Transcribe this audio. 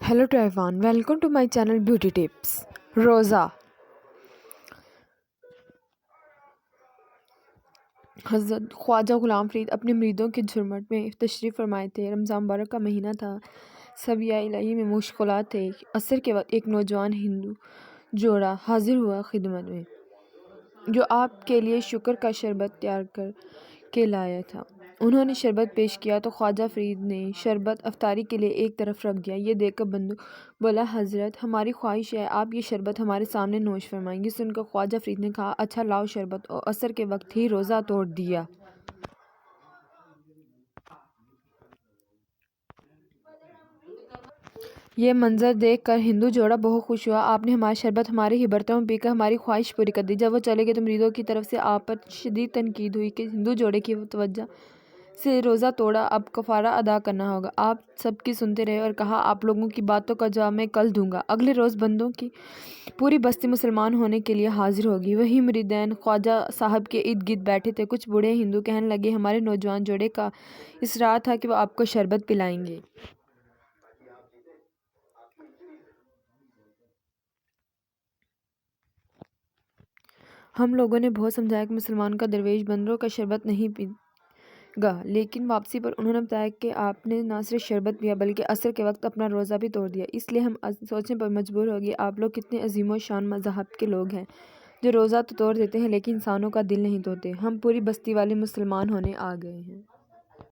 Hello to everyone, welcome to my channel Beauty Tips. روزہ حضرت خواجہ غلام فرید اپنے مریدوں کے جھرمٹ میں تشریف فرمائے تھے۔ رمضان مبارک کا مہینہ تھا، سبیہ الہی میں مشغولات تھے۔ عصر کے وقت ایک نوجوان ہندو جوڑا حاضر ہوا خدمت میں، جو آپ کے لیے شکر کا شربت تیار کر کے لایا تھا۔ انہوں نے شربت پیش کیا تو خواجہ فرید نے شربت افطاری کے لیے ایک طرف رکھ دیا۔ یہ دیکھ کر بندو بولا، حضرت ہماری خواہش ہے آپ یہ شربت ہمارے سامنے نوش فرمائیں۔ یہ سن کر خواجہ فرید نے کہا، اچھا لاؤ شربت، اور عصر کے وقت ہی روزہ توڑ دیا۔ یہ منظر دیکھ کر ہندو جوڑا بہت خوش ہوا۔ آپ نے ہمارا شربت ہمارے ہی برتن میں پی کر ہماری خواہش پوری کر دی۔ جب وہ چلے گئے تو مریدوں کی طرف سے آپ پر شدید تنقید ہوئی کہ ہندو جوڑے کی توجہ سے روزہ توڑا، اب کفارہ ادا کرنا ہوگا۔ آپ سب کی سنتے رہے اور کہا، آپ لوگوں کی باتوں کا جواب میں کل دوں گا۔ اگلے روز بندوں کی پوری بستی مسلمان ہونے کے لیے حاضر ہوگی۔ وہی مریدین خواجہ صاحب کے ارد گرد بیٹھے تھے۔ کچھ بوڑھے ہندو کہنے لگے، ہمارے نوجوان جوڑے کا اصرار تھا کہ وہ آپ کو شربت پلائیں گے۔ ہم لوگوں نے بہت سمجھایا کہ مسلمان کا درویش بندروں کا شربت نہیں پی گا، لیکن واپسی پر انہوں نے بتایا کہ آپ نے نہ صرف شربت پیا بلکہ عصر کے وقت اپنا روزہ بھی توڑ دیا۔ اس لیے ہم سوچنے پر مجبور ہو گئے، آپ لوگ کتنے عظیم و شان مذہب کے لوگ ہیں، جو روزہ تو توڑ دیتے ہیں لیکن انسانوں کا دل نہیں توڑتے۔ ہم پوری بستی والے مسلمان ہونے آ گئے ہیں۔